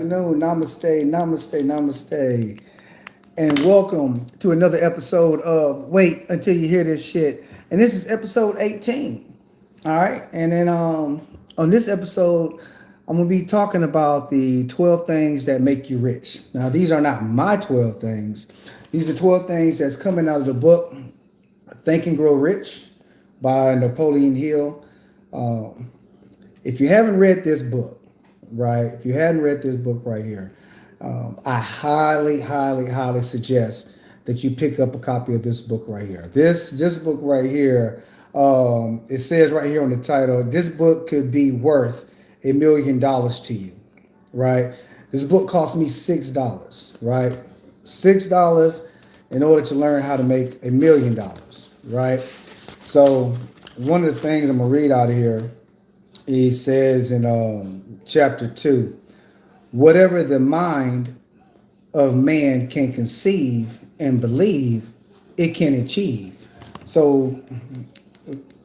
No, namaste, namaste, namaste, and welcome to another episode of Wait Until You Hear This Shit. And this is episode 18. All right, and then on this episode, I'm gonna be talking about the 12 things that make you rich. Now, these are not my 12 things. These are 12 things that's coming out of the book Think and Grow Rich by Napoleon Hill. Um, if you haven't read this book, right? If you hadn't read this book right here, I highly, highly, highly suggest that you pick up a copy of this book right here. This book right here, it says right here on the title, this book could be worth $1 million to you, right? This book cost me $6, right? $6 in order to learn how to make $1 million, right? So one of the things I'm gonna read out of here, he says in chapter 2, whatever the mind of man can conceive and believe, it can achieve. So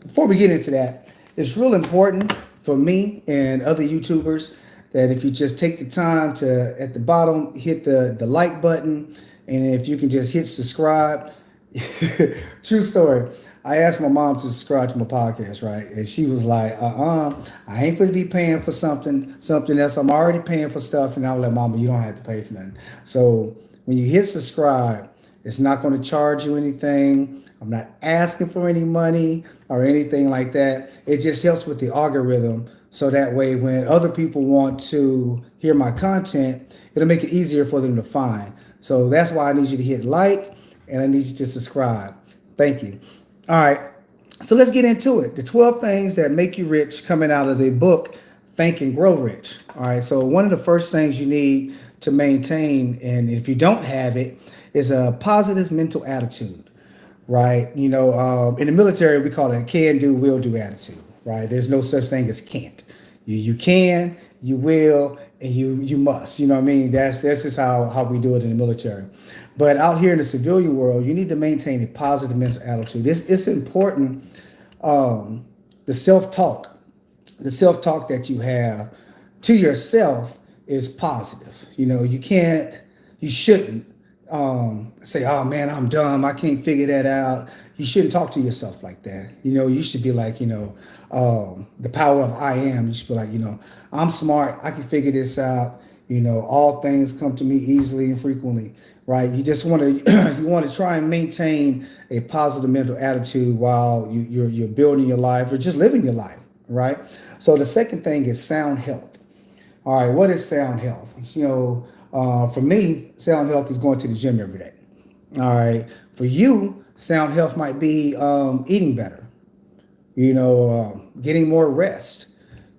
before we get into that, it's real important for me and other YouTubers that if you just take the time to, at the bottom, hit the like button, and if you can just hit subscribe. True story. I asked my mom to subscribe to my podcast, right? And she was like, I ain't going to be paying for something else. I'm already paying for stuff. And I was like, Mama, you don't have to pay for nothing. So when you hit subscribe, it's not going to charge you anything. I'm not asking for any money or anything like that. It just helps with the algorithm. So that way, when other people want to hear my content, it'll make it easier for them to find. So that's why I need you to hit like and I need you to subscribe. Thank you. All right, so let's get into it. The 12 things that make you rich coming out of the book, Think and Grow Rich. All right, so one of the first things you need to maintain, and if you don't have it, is a positive mental attitude, right? In the military, we call it a can do, will do attitude, right? There's no such thing as can't. You can, you will, and you must. You know what I mean? That's just how we do it in the military. But out here in the civilian world, you need to maintain a positive mental attitude. It's important. The self-talk that you have to yourself is positive. You shouldn't say, "Oh man, I'm dumb. I can't figure that out." You shouldn't talk to yourself like that. You should be like, the power of I am. You should be like, I'm smart. I can figure this out. All things come to me easily and frequently, right? You just want to you want to try and maintain a positive mental attitude while you're building your life or just living your life, right? So the second thing is sound health. All right, what is sound health? For me, sound health is going to the gym every day. All right, for you, sound health might be eating better. Getting more rest.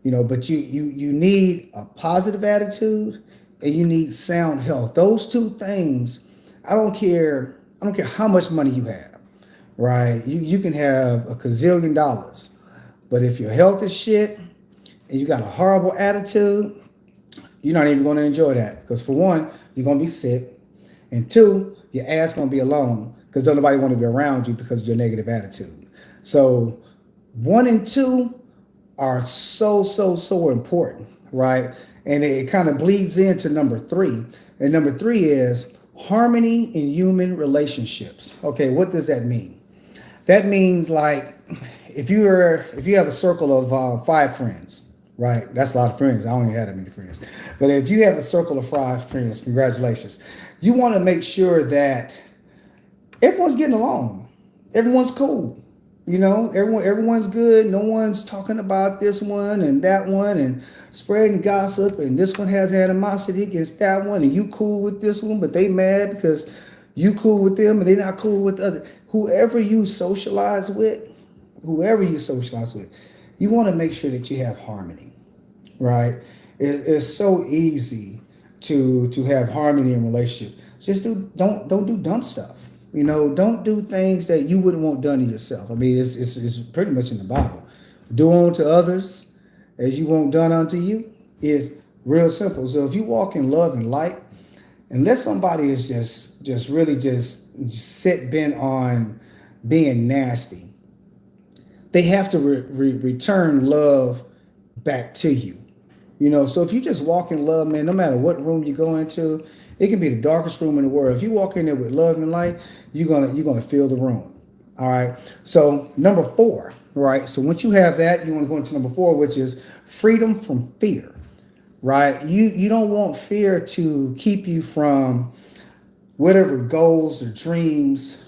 But you need a positive attitude and you need sound health. Those two things, I don't care how much money you have, right? You can have a gazillion dollars, but if your health is shit and you got a horrible attitude, you're not even going to enjoy that. Because for one, you're going to be sick. And two, your ass going to be alone because don't nobody want to be around you because of your negative attitude. So one and two are so important, right? And it kind of bleeds into number three. And number three is harmony in human relationships. Okay, what does that mean? That means like if you have a circle of 5 friends, right? That's a lot of friends. I don't even have that many friends. But if you have a circle of 5 friends, congratulations. You want to make sure that everyone's getting along. Everyone's cool. Everyone's good. No one's talking about this one and that one and spreading gossip. And this one has animosity against that one. And you cool with this one, but they mad because you cool with them and they not cool with the other. Whoever you socialize with, you want to make sure that you have harmony, right? It's so easy to have harmony in relationships. Just don't do dumb stuff. Don't do things that you wouldn't want done to yourself. I mean, it's pretty much in the Bible. Do unto others as you want done unto you is real simple. So if you walk in love and light, unless somebody is just really just set bent on being nasty, they have to return love back to you, So if you just walk in love, man, no matter what room you go into, it can be the darkest room in the world. If you walk in there with love and light, you're gonna feel the room. All right. So number four, right? So once you have that, you want to go into number four, which is freedom from fear. Right? You don't want fear to keep you from whatever goals or dreams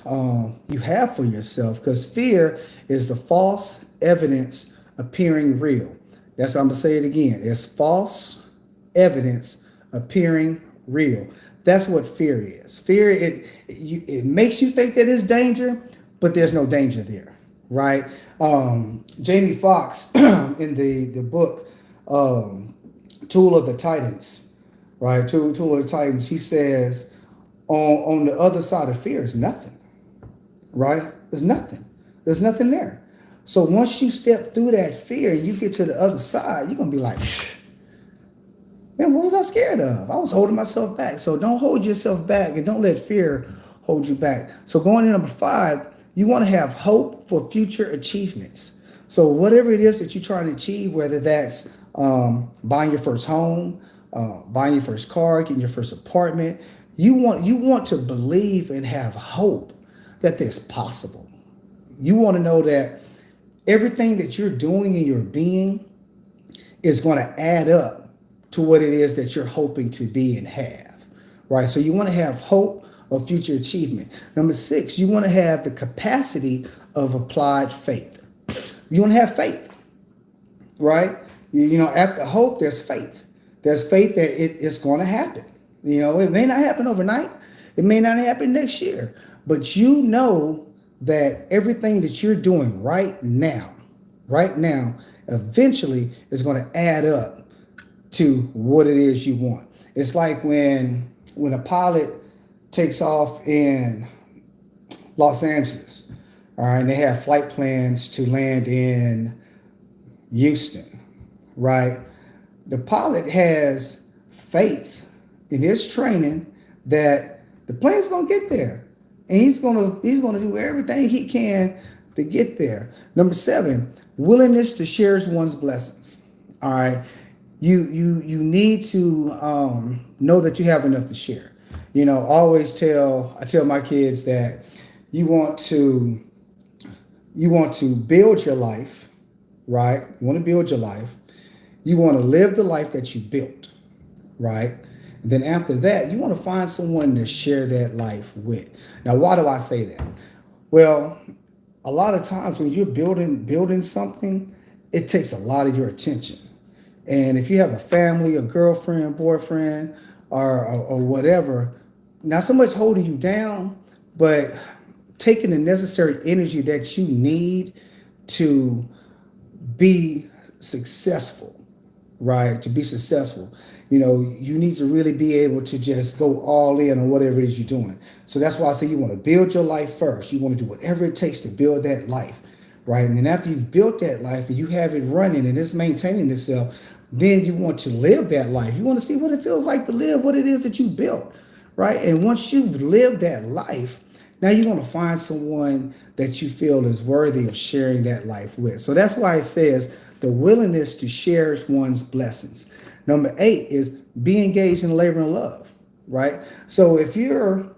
you have for yourself, because fear is the false evidence appearing real. That's what I'm gonna say it again. It's false evidence appearing real. That's what fear is. Fear, it makes you think that it's danger, but there's no danger there, right? Jamie Foxx in the book Tool of the Titans, right? Tool of the Titans. He says on the other side of fear is nothing, right? There's nothing. There's nothing there. So once you step through that fear, you get to the other side, you're gonna be like, man, what was I scared of? I was holding myself back. So don't hold yourself back and don't let fear hold you back. So going to number five, you want to have hope for future achievements. So whatever it is that you're trying to achieve, whether that's buying your first home, buying your first car, getting your first apartment, you want to believe and have hope that this possible. You want to know that everything that you're doing in your being is going to add up to what it is that you're hoping to be and have, right? So you want to have hope of future achievement. Number six, you want to have the capacity of applied faith. You want to have faith, right? After hope, there's faith. There's faith that it's going to happen. It may not happen overnight. It may not happen next year, but you know that everything that you're doing right now, eventually is going to add up to what it is you want. It's like when a pilot takes off in Los Angeles, all right, and they have flight plans to land in Houston, right? The pilot has faith in his training that the plane's gonna get there, and he's gonna do everything he can to get there. Number seven, willingness to share one's blessings. All right, you need to know that you have enough to share. I tell my kids that you want to build your life, right? You want to build your life. You want to live the life that you built, right? And then after that, you want to find someone to share that life with. Now, why do I say that? Well, a lot of times when you're building something, it takes a lot of your attention. And if you have a family, a girlfriend, boyfriend, or whatever, not so much holding you down, but taking the necessary energy that you need to be successful, right? To be successful. You need to really be able to just go all in on whatever it is you're doing. So that's why I say you want to build your life first. You want to do whatever it takes to build that life, right? And then after you've built that life and you have it running and it's maintaining itself, then you want to live that life. You want to see what it feels like to live what it is that you built, right? And once you've lived that life, now you want to find someone that you feel is worthy of sharing that life with. So that's why it says the willingness to share one's blessings. Number 8 is be engaged in labor and love, right? So if you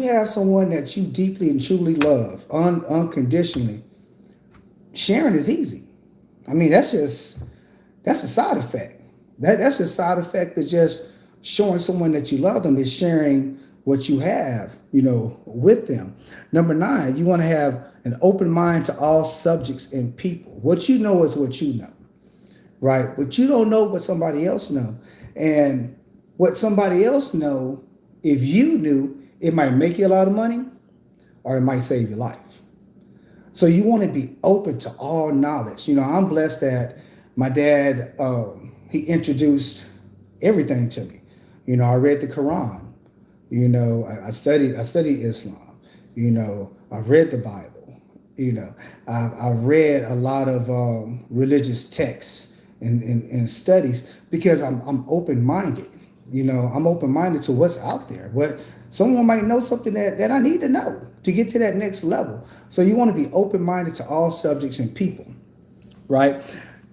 have someone that you deeply and truly love unconditionally, sharing is easy. I mean, that's a side effect. That's a side effect of just showing someone that you love them, is sharing what you have, with them. Number 9, you want to have an open mind to all subjects and people. What you know is what you know, right? But you don't know what somebody else know. And what somebody else know, if you knew, it might make you a lot of money or it might save your life. So you want to be open to all knowledge. I'm blessed that my dad, he introduced everything to me. I read the Quran. I studied Islam. I've read the Bible. I've read a lot of religious texts and studies because I'm open-minded. I'm open-minded to what's out there. What someone might know something that I need to know to get to that next level. So you want to be open-minded to all subjects and people, right?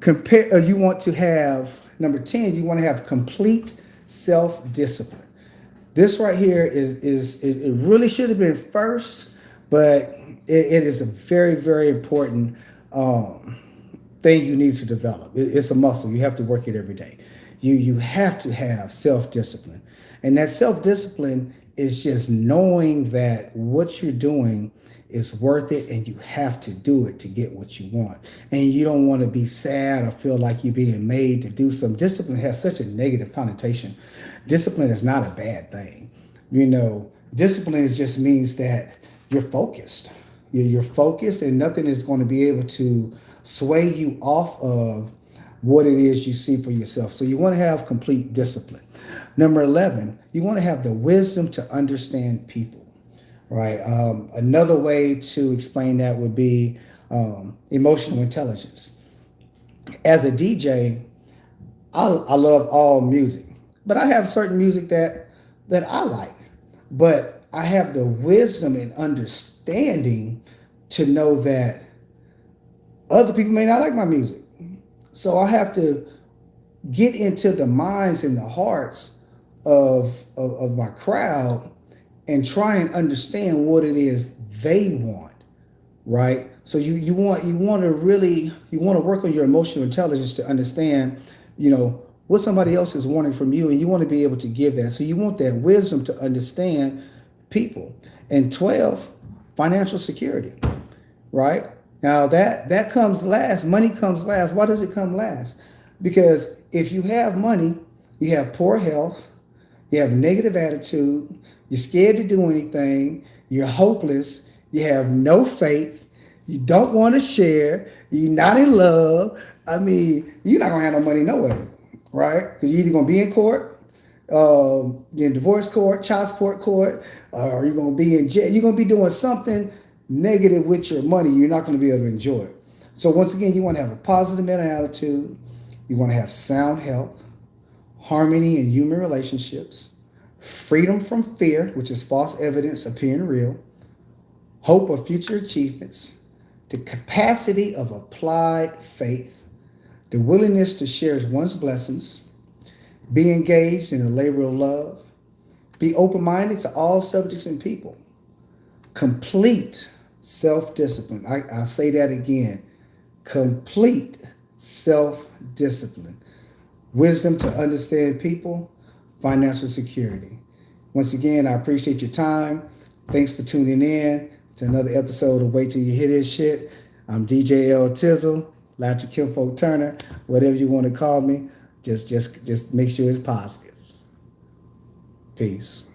You want to have Number 10, you want to have complete self-discipline. This right here it really should have been first, but it is a very, very important thing you need to develop. It's a muscle. You have to work it every day. You have to have self-discipline. And that self-discipline is just knowing that what you're doing is worth it and you have to do it to get what you want. And you don't want to be sad or feel like you're being made to do some. Discipline has such a negative connotation. Discipline is not a bad thing. Discipline just means that you're focused. You're focused and nothing is going to be able to sway you off of what it is you see for yourself. So you want to have complete discipline. Number 11, you want to have the wisdom to understand people, right? Another way to explain that would be emotional intelligence. As a DJ, I love all music, but I have certain music that I like, but I have the wisdom and understanding to know that other people may not like my music. So I have to get into the minds and the hearts of my crowd and try and understand what it is they want, right? So you want to work on your emotional intelligence to understand, what somebody else is wanting from you, and you want to be able to give that. So you want that wisdom to understand people. And 12, financial security, right? Now that comes last. Money comes last. Why does it come last? Because if you have money, you have poor health, you have negative attitude, you're scared to do anything, you're hopeless, you have no faith, you don't want to share, you're not in love. I mean, you're not gonna have no money no way, right? Because you're either gonna be in court, in divorce court, child support court, or you're gonna be in jail. You're gonna be doing something negative with your money. You're not gonna be able to enjoy it. So once again, you want to have a positive mental attitude. You want to have sound health, harmony in human relationships, freedom from fear, which is false evidence appearing real, hope of future achievements, the capacity of applied faith, the willingness to share one's blessings, be engaged in the labor of love, be open-minded to all subjects and people, complete self-discipline. I say that again, complete self-discipline, wisdom to understand people, financial security. Once again, I appreciate your time. Thanks for tuning in to another episode of Wait Till You Hear This Shit. I'm DJ L Tizzle, Latcher Kinfolk Turner, whatever you want to call me. Just make sure it's positive. Peace.